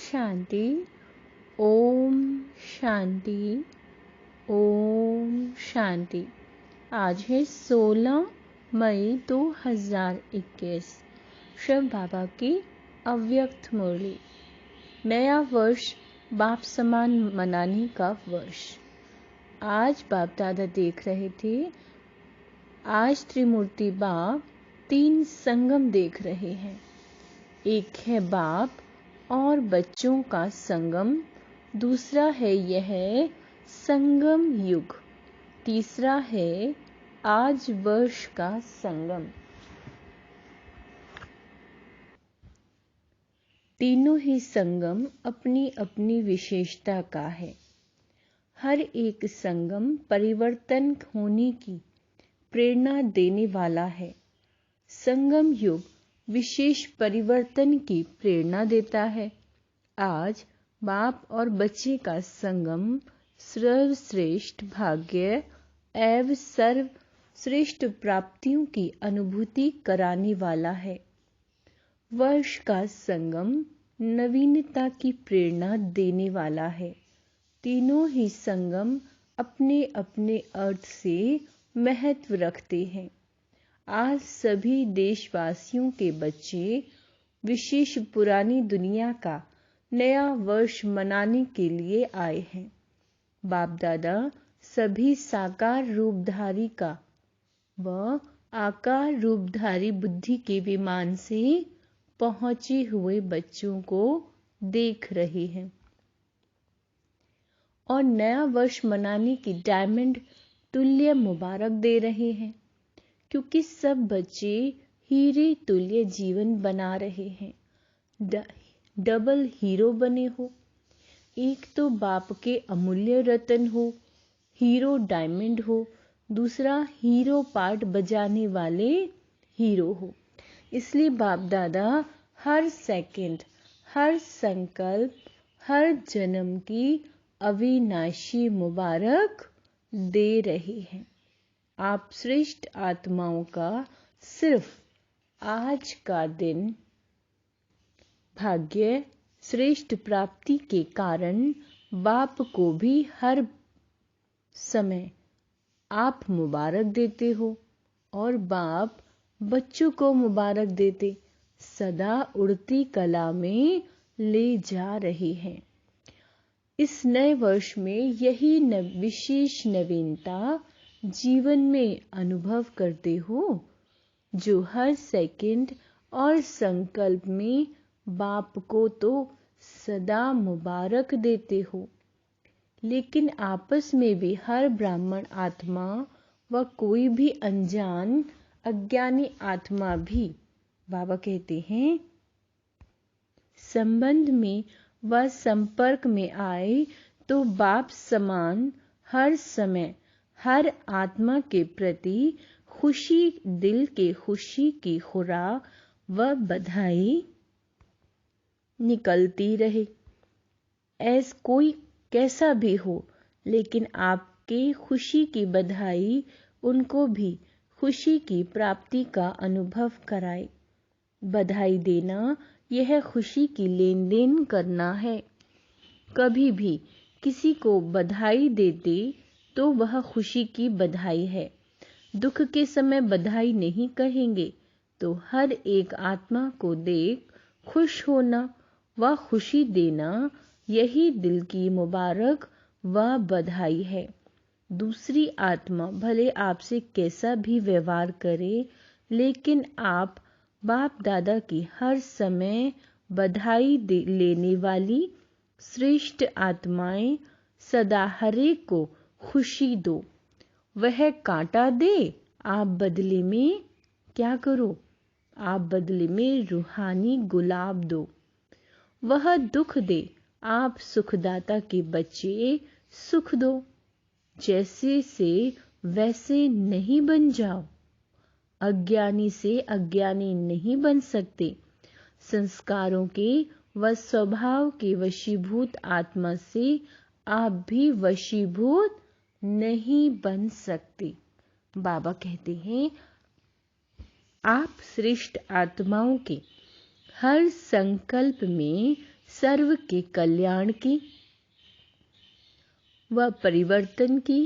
शांति। ओम शांति। ओम शांति। आज है 16 मई 2021। शिव बाबा की अव्यक्त मुरली। नया वर्ष बाप समान मनाने का वर्ष। आज बाप दादा देख रहे थे। आज त्रिमूर्ति बाप 3 संगम देख रहे हैं। एक है बाप और बच्चों का संगम, दूसरा है यह संगम युग, तीसरा है आज वर्ष का संगम। तीनों ही संगम अपनी अपनी विशेषता का है। हर एक संगम परिवर्तन होने की प्रेरणा देने वाला है। संगम युग विशेष परिवर्तन की प्रेरणा देता है। आज बाप और बच्चे का संगम सर्वश्रेष्ठ भाग्य एवं सर्वश्रेष्ठ प्राप्तियों की अनुभूति कराने वाला है। वर्ष का संगम नवीनता की प्रेरणा देने वाला है। तीनों ही संगम अपने अपने अर्थ से महत्व रखते हैं। आज सभी देशवासियों के बच्चे विशेष पुरानी दुनिया का नया वर्ष मनाने के लिए आए हैं। बाप दादा सभी साकार रूपधारी का व आकार रूपधारी बुद्धि के विमान से पहुंचे हुए बच्चों को देख रहे हैं और नया वर्ष मनाने की डायमंड तुल्य मुबारक दे रहे हैं, क्योंकि सब बच्चे हीरे तुल्य जीवन बना रहे हैं। डबल हीरो बने हो। एक तो बाप के अमूल्य रतन हो, हीरो डायमंड हो, दूसरा हीरो पार्ट बजाने वाले हीरो हो। इसलिए बाप दादा हर सेकंड, हर संकल्प, हर जन्म की अविनाशी मुबारक दे रहे हैं। आप श्रेष्ठ आत्माओं का सिर्फ आज का दिन भाग्य श्रेष्ठ प्राप्ति के कारण बाप को भी हर समय आप मुबारक देते हो और बाप बच्चों को मुबारक देते सदा उड़ती कला में ले जा रहे हैं। इस नए वर्ष में यही विशेष नवीनता जीवन में अनुभव करते हो, जो हर सेकंड और संकल्प में बाप को तो सदा मुबारक देते हो, लेकिन आपस में भी हर ब्राह्मण आत्मा व कोई भी अनजान अज्ञानी आत्मा भी बाबा कहते हैं संबंध में व संपर्क में आए तो बाप समान हर समय हर आत्मा के प्रति खुशी, दिल के खुशी की खुराक व बधाई निकलती रहे। ऐसा कोई कैसा भी हो, लेकिन आपके खुशी की बधाई उनको भी खुशी की प्राप्ति का अनुभव कराए। बधाई देना यह खुशी की लेन देन करना है। कभी भी किसी को बधाई देते तो वह खुशी की बधाई है। दुख के समय बधाई नहीं कहेंगे तो हर एक आत्मा को देख खुश होना व खुशी देना, यही दिल की मुबारक व बधाई है। दूसरी आत्मा भले आपसे कैसा भी व्यवहार करे, लेकिन आप बाप दादा की हर समय बधाई लेने वाली श्रेष्ठ आत्माएं सदा हरेक को खुशी दो। वह कांटा दे, आप बदले में क्या करो? आप बदले में रूहानी गुलाब दो। वह दुख दे, आप सुखदाता के बच्चे सुख दो। जैसे से वैसे नहीं बन जाओ। अज्ञानी से अज्ञानी नहीं बन सकते। संस्कारों के व स्वभाव के वशीभूत आत्मा से आप भी वशीभूत नहीं बन सकते। बाबा कहते हैं आप श्रेष्ठ आत्माओं के हर संकल्प में सर्व के कल्याण की व परिवर्तन की,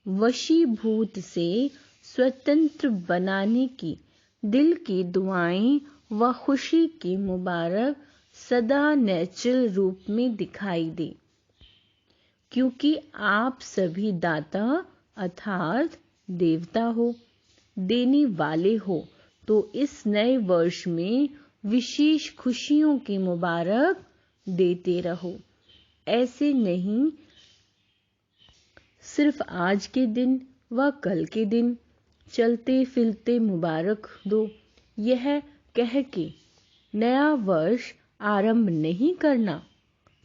वशीभूत से स्वतंत्र बनाने की दिल की दुआएं व खुशी की मुबारक सदा नेचुरल रूप में दिखाई दे, क्योंकि आप सभी दाता अर्थात देवता हो, देने वाले हो। तो इस नए वर्ष में विशेष खुशियों की मुबारक देते रहो। ऐसे नहीं सिर्फ आज के दिन व कल के दिन चलते फिरते मुबारक दो, यह कह के नया वर्ष आरंभ नहीं करना।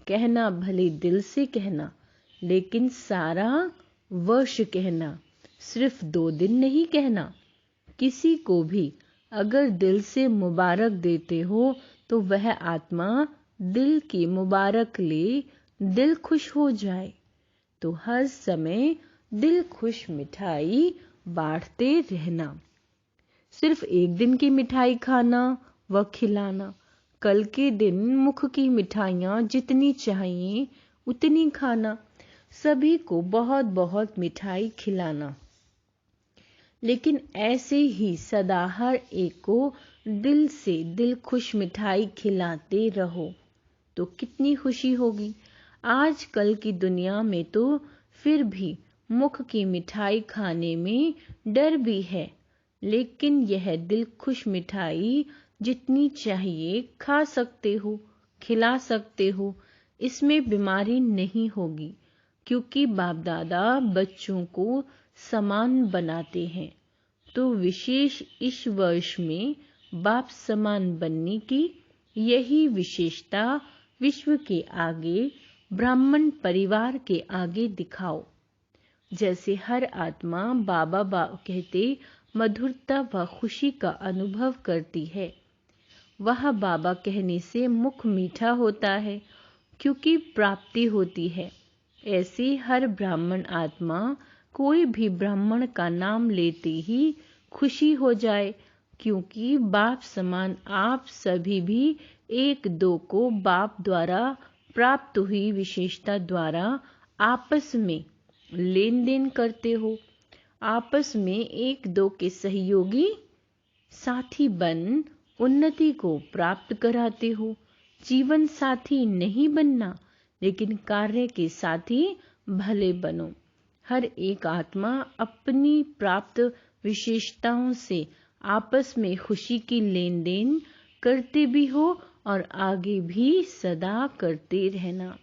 कहना भले दिल से कहना, लेकिन सारा वर्ष कहना, सिर्फ 2 दिन नहीं कहना। किसी को भी अगर दिल से मुबारक देते हो तो वह आत्मा दिल की मुबारक ले दिल खुश हो जाए। तो हर समय दिल खुश मिठाई बांटते रहना। सिर्फ एक दिन की मिठाई खाना व खिलाना, कल के दिन मुख की मिठाइयाँ जितनी चाहिए उतनी खाना, सभी को बहुत बहुत मिठाई खिलाना। लेकिन ऐसे ही सदा हर एक को दिल से दिल खुश मिठाई खिलाते रहो तो कितनी खुशी होगी। आजकल की दुनिया में तो फिर भी मुख की मिठाई खाने में डर भी है, लेकिन यह दिल खुश मिठाई जितनी चाहिए खा सकते हो, खिला सकते हो, इसमें बीमारी नहीं होगी, क्योंकि बाप दादा बच्चों को समान बनाते हैं। तो विशेष इस वर्ष में बाप समान बनने की यही विशेषता विश्व के आगे, ब्राह्मण परिवार के आगे दिखाओ। जैसे हर आत्मा बाबा कहते मधुरता व खुशी का अनुभव करती है, वह बाबा कहने से मुख मीठा होता है, क्योंकि प्राप्ति होती है। ऐसे हर ब्राह्मण आत्मा कोई भी ब्राह्मण का नाम लेते ही खुशी हो जाए, क्योंकि बाप समान आप सभी भी एक दो को बाप द्वारा प्राप्त हुई विशेषता द्वारा आपस में लेन देन करते हो। आपस में एक दो के सहयोगी साथी बन उन्नति को प्राप्त कराते हो। जीवन साथी नहीं बनना, लेकिन कार्य के साथी भले बनो। हर एक आत्मा अपनी प्राप्त विशेषताओं से आपस में खुशी की लेन देन करते भी हो और आगे भी सदा करते रहना।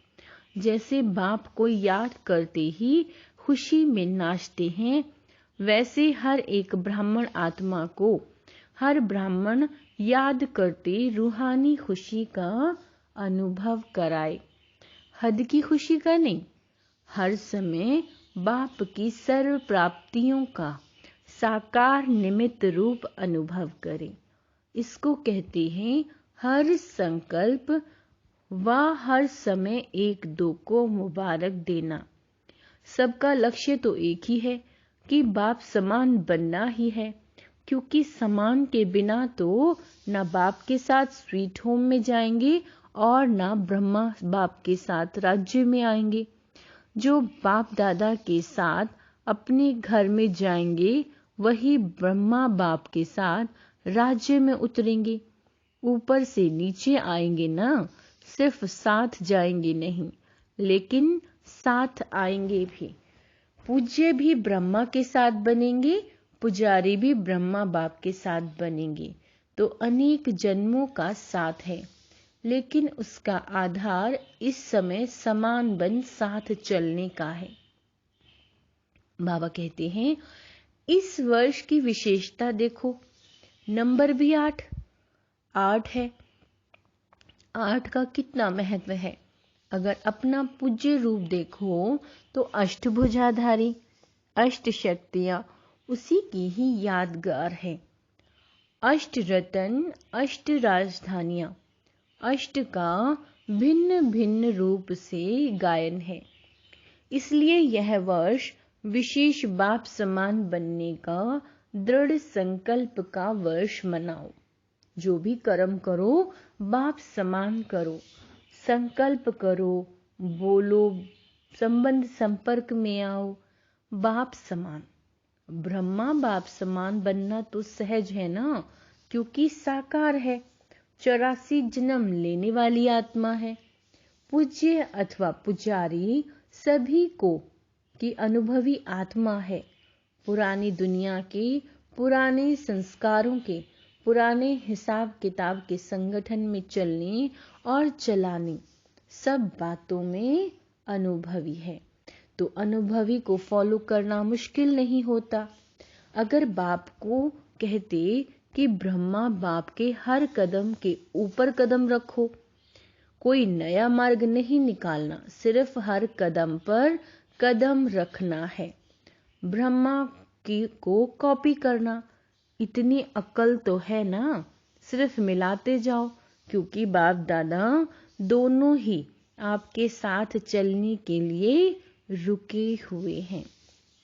जैसे बाप को याद करते ही खुशी में नाचते हैं, वैसे हर एक ब्राह्मण आत्मा को हर ब्राह्मण याद करते रूहानी खुशी का अनुभव कराए। हद की खुशी का नहीं, हर समय बाप की सर्व प्राप्तियों का साकार निमित्त रूप अनुभव करें। इसको कहते हैं हर संकल्प व हर समय एक दो को मुबारक देना। सबका लक्ष्य तो एक ही है कि बाप समान बनना ही है, क्योंकि समान के बिना तो न बाप के साथ स्वीट होम में जाएंगे और न ब्रह्मा बाप के साथ राज्य में आएंगे। जो बाप दादा के साथ अपने घर में जाएंगे वही ब्रह्मा बाप के साथ राज्य में उतरेंगे। ऊपर से नीचे आएंगे ना, सिर्फ साथ जाएंगे नहीं, लेकिन साथ आएंगे भी। पूज्य भी ब्रह्मा के साथ बनेंगे, पुजारी भी ब्रह्मा बाप के साथ बनेंगे। तो अनेक जन्मों का साथ है, लेकिन उसका आधार इस समय समान बन साथ चलने का है। बाबा कहते हैं इस वर्ष की विशेषता देखो, नंबर भी 8 है। 8 का कितना महत्व है। अगर अपना पूज्य रूप देखो तो अष्टभुजाधारी, अष्ट शक्तियां उसी की ही यादगार है। अष्ट रतन, अष्ट राजधानियां, अष्ट का भिन्न भिन्न रूप से गायन है। इसलिए यह वर्ष विशेष बाप समान बनने का दृढ़ संकल्प का वर्ष मनाओ। जो भी कर्म करो बाप समान करो, संकल्प करो, बोलो, संबंध संपर्क में आओ। बाप समान, ब्रह्मा बाप समान बनना तो सहज है ना, क्योंकि साकार है, 84 जन्म लेने वाली आत्मा है। पूज्य अथवा पुजारी सभी को की अनुभवी आत्मा है। पुरानी दुनिया के पुराने संस्कारों के पुराने हिसाब किताब के संगठन में चलने और चलाने सब बातों में अनुभवी है, तो अनुभवी को फॉलो करना मुश्किल नहीं होता। अगर बाप को कहते कि ब्रह्मा बाप के हर कदम के ऊपर कदम रखो, कोई नया मार्ग नहीं निकालना, सिर्फ हर कदम पर कदम रखना है, ब्रह्मा की को कॉपी करना, इतनी अक्ल तो है ना, सिर्फ मिलाते जाओ, क्योंकि बाप दादा दोनों ही आपके साथ चलने के लिए रुके हुए हैं।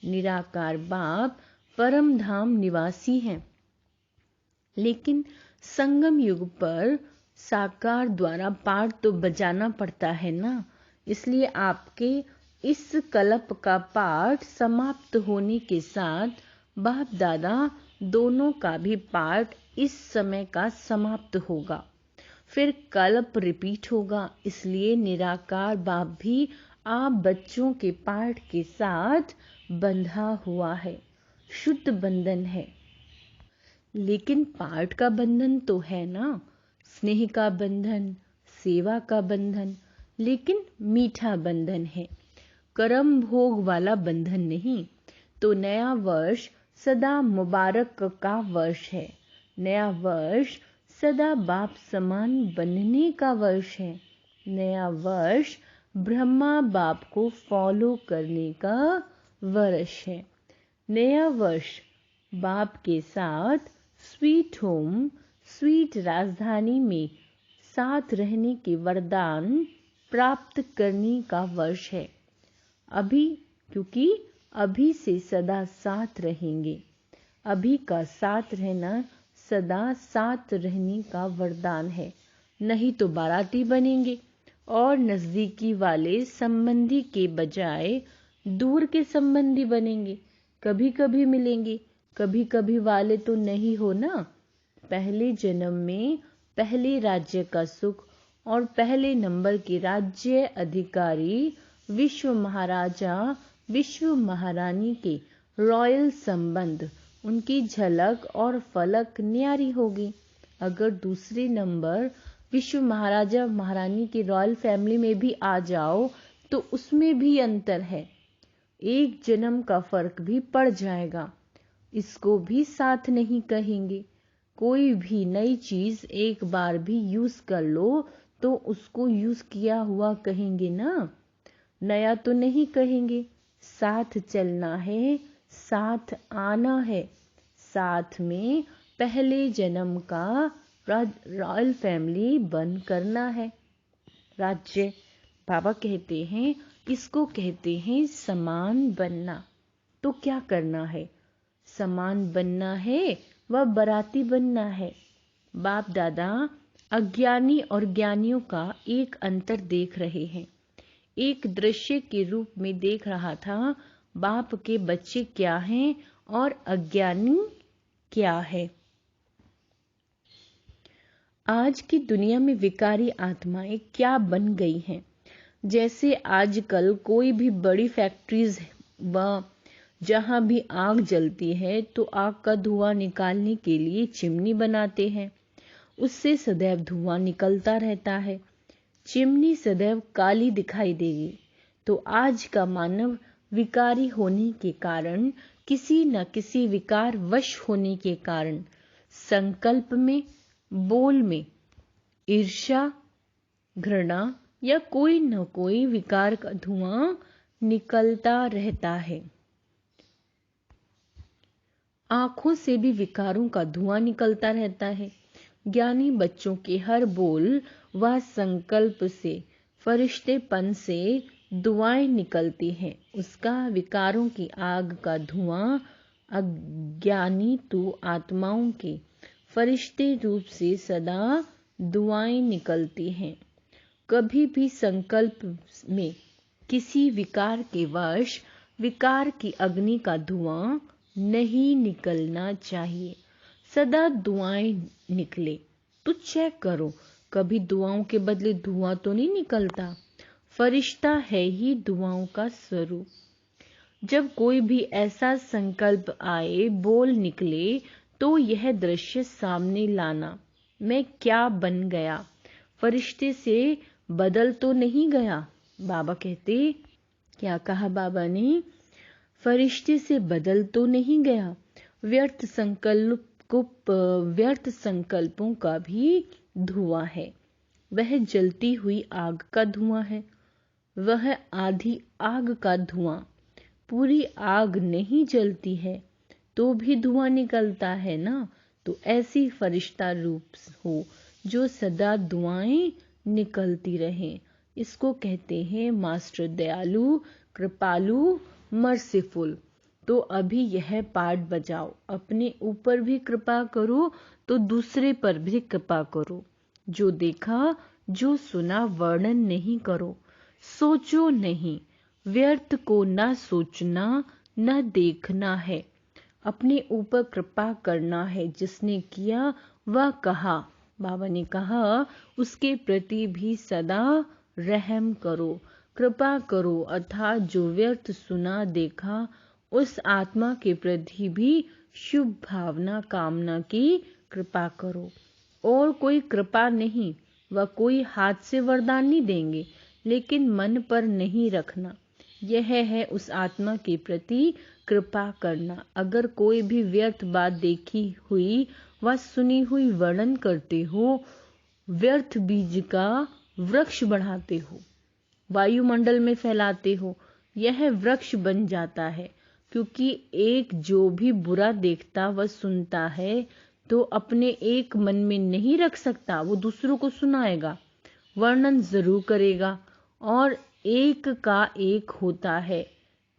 निराकार बाप परम धाम निवासी हैं, लेकिन संगम युग पर साकार द्वारा पाठ तो बजाना पड़ता है ना, इसलिए आपके इस कल्प का पाठ समाप्त होने के साथ बाप दादा दोनों का भी पाठ इस समय का समाप्त होगा, फिर कल्प रिपीट होगा। इसलिए निराकार बाप भी आप बच्चों के पाठ के साथ बंधा हुआ है, शुद्ध बंधन है। लेकिन पाठ का बंधन तो है ना, स्नेह का बंधन, सेवा का बंधन, लेकिन मीठा बंधन है, कर्म भोग वाला बंधन नहीं। तो नया वर्ष सदा मुबारक का वर्ष है, नया वर्ष सदा बाप समान बनने का वर्ष है, नया वर्ष ब्रह्मा बाप को फॉलो करने का वर्ष है, नया वर्ष बाप के साथ स्वीट होम स्वीट राजधानी में साथ रहने के वरदान प्राप्त करने का वर्ष है। अभी, क्योंकि अभी से सदा साथ रहेंगे, अभी का साथ रहना सदा साथ रहने का वरदान है, नहीं तो बाराती बनेंगे और नजदीकी वाले संबंधी के बजाय दूर के संबंधी बनेंगे। कभी कभी मिलेंगे, कभी कभी वाले तो नहीं हो ना। पहले जन्म में पहले राज्य का सुख और पहले नंबर के राज्य अधिकारी विश्व महाराजा विश्व महारानी के रॉयल संबंध, उनकी झलक और फलक न्यारी होगी। अगर दूसरे नंबर विश्व महाराजा महारानी की रॉयल फैमिली में भी आ जाओ तो उसमें भी अंतर है, एक जन्म का फर्क भी पड़ जाएगा, इसको भी साथ नहीं कहेंगे। कोई भी नई चीज एक बार भी यूज कर लो तो उसको यूज किया हुआ कहेंगे ना, नया तो नहीं कहेंगे। साथ चलना है, साथ आना है, साथ में पहले जन्म का रॉयल फैमिली बन करना है। राज्य बाबा कहते हैं, इसको कहते हैं समान बनना। तो क्या करना है? समान बनना है व बराती बनना है। बाप दादा अज्ञानी और ज्ञानियों का एक अंतर देख रहे हैं, एक दृश्य के रूप में देख रहा था, बाप के बच्चे क्या हैं और अज्ञानी क्या है। आज की दुनिया में विकारी आत्माएं क्या बन गई हैं। जैसे आजकल कोई भी बड़ी फैक्ट्रीज व जहां भी आग जलती है तो आग का धुआं निकालने के लिए चिमनी बनाते हैं, उससे सदैव धुआं निकलता रहता है, चिमनी सदैव काली दिखाई देगी। तो आज का मानव विकारी होने के कारण, किसी न किसी विकार वश होने के कारण संकल्प में, बोल में ईर्ष्या, घृणा या कोई न कोई विकार का धुआं निकलता रहता है। आंखों से भी विकारों का धुआं निकलता रहता है। ज्ञानी बच्चों के हर बोल व संकल्प से, फरिश्तेपन से दुआएं निकलती हैं, उसका विकारों की आग का धुआं अज्ञानी तो आत्माओं के फरिश्ते रूप से सदा दुआएं निकलती हैं। कभी भी संकल्प में किसी विकार के वश विकार की अग्नि का धुआं नहीं निकलना चाहिए। सदा दुआएं निकले तो चेक करो, कभी दुआओं के बदले धुआं तो नहीं निकलता। फरिश्ता है ही दुआओं का स्वरूप। जब कोई भी ऐसा संकल्प आए, बोल निकले, तो यह दृश्य सामने लाना, मैं क्या बन गया, फरिश्ते से बदल तो नहीं गया। बाबा कहते, क्या कहा बाबा ने? फरिश्ते से बदल तो नहीं गया। व्यर्थ संकल्पों का भी धुआं है, वह जलती हुई आग का धुआं है। वह आधी आग का धुआं, पूरी आग नहीं जलती है तो भी धुआं निकलता है ना। तो ऐसी फरिश्ता रूप हो जो सदा दुआएं निकलती रहें। इसको कहते हैं मास्टर दयालु, कृपालु, मर्सीफुल। तो अभी यह पाठ बजाओ, अपने ऊपर भी कृपा करो तो दूसरे पर भी कृपा करो। जो देखा, जो सुना वर्णन नहीं करो, सोचो नहीं, व्यर्थ को न सोचना न देखना है, अपने ऊपर कृपा करना है। जिसने किया वह कहा, बाबा ने कहा, उसके प्रति भी सदा रहम करो, कृपा करो। अर्थात जो व्यर्थ सुना देखा, उस आत्मा के प्रति भी शुभ भावना कामना की कृपा करो। और कोई कृपा नहीं, वह कोई हाथ से वरदान नहीं देंगे, लेकिन मन पर नहीं रखना। यह है उस आत्मा के प्रति कृपा करना। अगर कोई भी व्यर्थ बात देखी हुई व सुनी हुई वर्णन करते हो, व्यर्थ बीज का वृक्ष बढ़ाते हो, वायुमंडल में फैलाते हो, यह वृक्ष बन जाता है। क्योंकि एक जो भी बुरा देखता व सुनता है तो अपने एक मन में नहीं रख सकता, वो दूसरों को सुनाएगा, वर्णन जरूर करेगा। और एक का एक होता है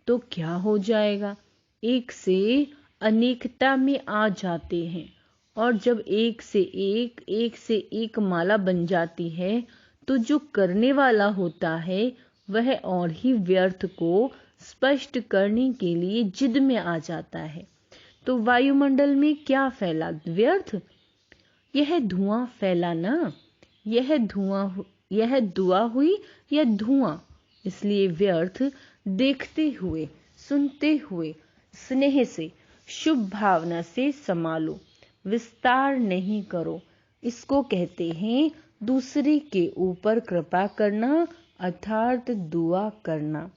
तो क्या हो जाएगा, एक से अनेकता में आ जाते हैं। और जब एक से एक माला बन जाती है, तो जो करने वाला होता है वह और ही व्यर्थ को स्पष्ट करने के लिए जिद में आ जाता है। तो वायुमंडल में क्या फैला? व्यर्थ। यह धुआं फैला ना, यह दुआ हुई या धुआं। इसलिए व्यर्थ देखते हुए, सुनते हुए, स्नेह से, शुभ भावना से संभालो, विस्तार नहीं करो। इसको कहते हैं दूसरे के ऊपर कृपा करना, अर्थात दुआ करना।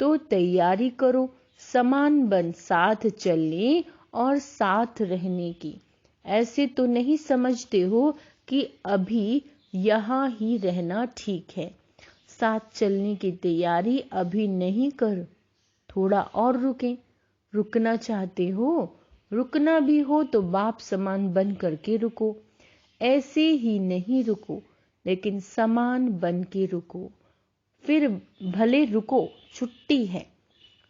तो तैयारी करो, समान बन साथ चलने और साथ रहने की। ऐसे तो नहीं समझते हो कि अभी यहाँ ही रहना ठीक है, साथ चलने की तैयारी अभी नहीं कर, थोड़ा और रुकें। रुकना चाहते हो, रुकना भी हो तो बाप समान बन करके रुको। ऐसे ही नहीं रुको, लेकिन समान बन के रुको। फिर भले रुको, छुट्टी है,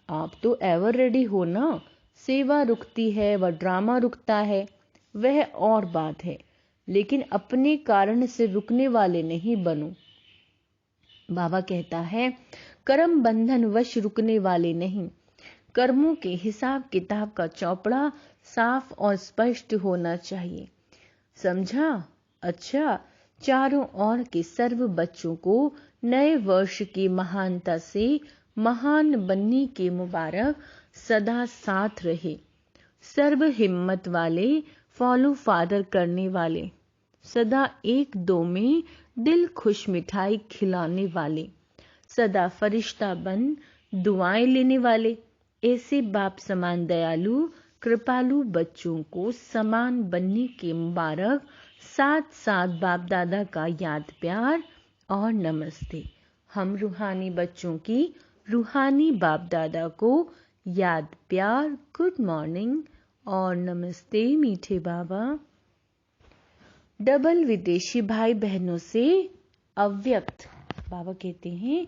आप तो एवर रेडी हो ना। सेवा रुकती है व ड्रामा रुकता है, वह और बात है, लेकिन अपने कारण से रुकने वाले नहीं बनो। बाबा कहता है, कर्म बंधन वश रुकने वाले नहीं। कर्मों के हिसाब किताब का चौपड़ा साफ और स्पष्ट होना चाहिए। समझा? अच्छा, चारों ओर के सर्व बच्चों को नए वर्ष की महानता से महान बनने के मुबारक सदा साथ रहे। सर्व हिम्मत वाले, फॉलो फादर करने वाले, सदा एक दो में दिल खुश मिठाई खिलाने वाले, सदा फरिश्ता बन दुआएं लेने वाले, ऐसे बाप समान दयालु कृपालु बच्चों को समान बनने के मुबारक साथ साथ बाप दादा का याद प्यार और नमस्ते। हम रूहानी बच्चों की रूहानी बाप दादा को याद प्यार, गुड मॉर्निंग और नमस्ते मीठे बाबा। डबल विदेशी भाई बहनों से अव्यक्त, बाबा कहते हैं,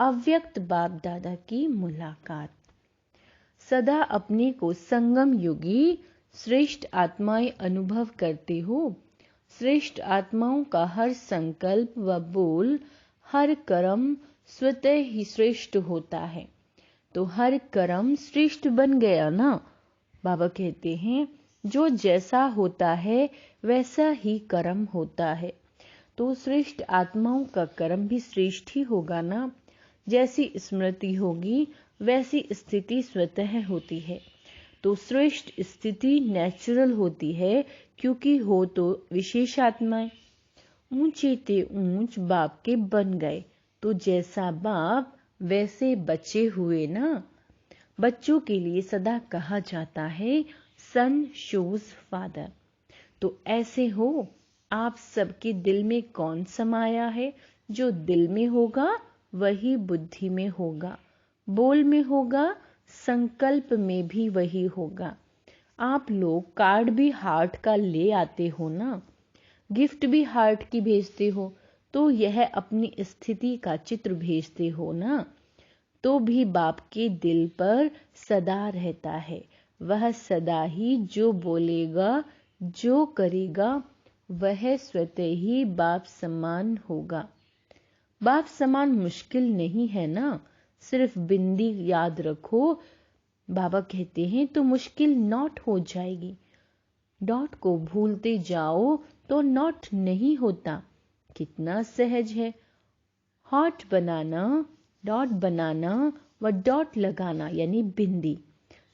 अव्यक्त बाप दादा की मुलाकात। सदा अपने को संगम युगी श्रेष्ठ आत्माएं अनुभव करते हो। श्रेष्ठ आत्माओं का हर संकल्प व बोल हर कर्म स्वतः ही श्रेष्ठ होता है। तो हर कर्म श्रेष्ठ बन गया ना। बाबा कहते हैं जो जैसा होता है वैसा ही कर्म होता है। तो श्रेष्ठ आत्माओं का कर्म भी श्रेष्ठ ही होगा ना। जैसी स्मृति होगी वैसी स्थिति स्वतः होती है। तो श्रेष्ठ स्थिति नेचुरल होती है क्योंकि हो तो विशेष आत्माएं। ऊंचे ते ऊंच बाप के बन गए तो जैसा बाप वैसे बच्चे हुए ना। बच्चों के लिए सदा कहा जाता है सन शोज फादर। तो ऐसे हो आप सबके दिल में कौन समाया है। जो दिल में होगा वही बुद्धि में होगा, बोल में होगा, संकल्प में भी वही होगा। आप लोग कार्ड भी हार्ट का ले आते हो ना, गिफ्ट भी हार्ट की भेजते हो, तो यह अपनी स्थिति का चित्र भेजते हो ना। तो भी बाप के दिल पर सदा रहता है। वह सदा ही जो बोलेगा जो करेगा वह स्वतः ही बाप समान होगा। बाप समान मुश्किल नहीं है ना। सिर्फ बिंदी याद रखो। बाबा कहते हैं तो मुश्किल नॉट हो जाएगी। डॉट को भूलते जाओ तो नॉट नहीं होता। कितना सहज है। हॉट बनाना, डॉट बनाना व डॉट लगाना यानी बिंदी।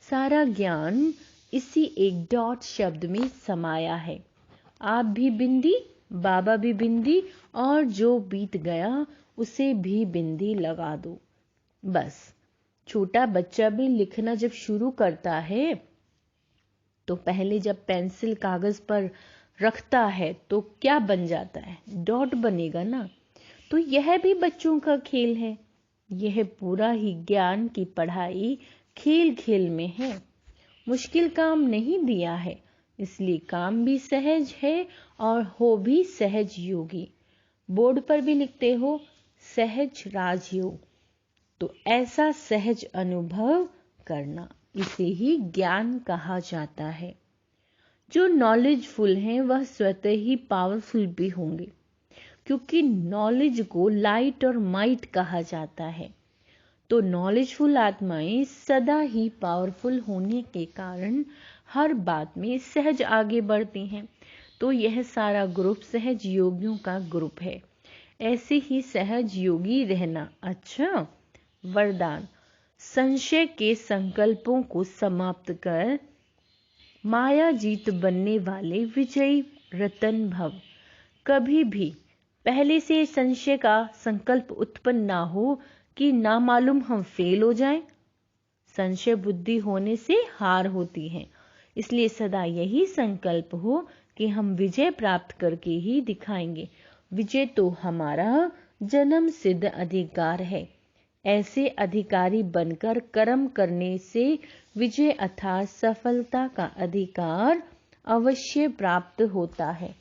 सारा ज्ञान इसी एक डॉट शब्द में समाया है। आप भी बिंदी, बाबा भी बिंदी, और जो बीत गया उसे भी बिंदी लगा दो। बस छोटा बच्चा भी लिखना जब शुरू करता है तो पहले जब पेंसिल कागज पर रखता है तो क्या बन जाता है, डॉट बनेगा ना। तो यह भी बच्चों का खेल है। यह पूरा ही ज्ञान की पढ़ाई खेल खेल में है। मुश्किल काम नहीं दिया है, इसलिए काम भी सहज है और हो भी सहज योगी। बोर्ड पर भी लिखते हो सहज राजयोग। तो ऐसा सहज अनुभव करना, इसे ही ज्ञान कहा जाता है। जो नॉलेजफुल हैं वह स्वतः ही पावरफुल भी होंगे, क्योंकि नॉलेज को लाइट और माइट कहा जाता है। तो नॉलेजफुल आत्माएं सदा ही पावरफुल होने के कारण हर बात में सहज आगे बढ़ती हैं। तो यह सारा ग्रुप सहज योगियों का ग्रुप है। ऐसे ही सहज योगी रहना। अच्छा, वरदान। संशय के संकल्पों को समाप्त कर माया जीत बनने वाले विजयी रतन भव। कभी भी पहले से संशय का संकल्प उत्पन्न ना हो कि ना मालूम हम फेल हो जाएं। संशय बुद्धि होने से हार होती है। इसलिए सदा यही संकल्प हो कि हम विजय प्राप्त करके ही दिखाएंगे। विजय तो हमारा जन्म सिद्ध अधिकार है। ऐसे अधिकारी बनकर कर्म करने से विजय अर्थात सफलता का अधिकार अवश्य प्राप्त होता है।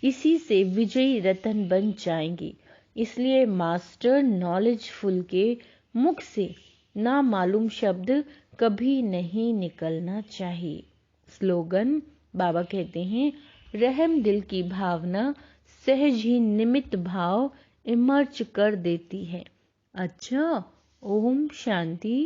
इसी से विजयी रतन बन जाएंगे। इसलिए मास्टर नॉलेजफुल के मुख से ना मालूम शब्द कभी नहीं निकलना चाहिए। स्लोगन। बाबा कहते हैं रहम दिल की भावना सहज ही निमित्त भाव इमर्ज कर देती है। अच्छा, ओम शांति।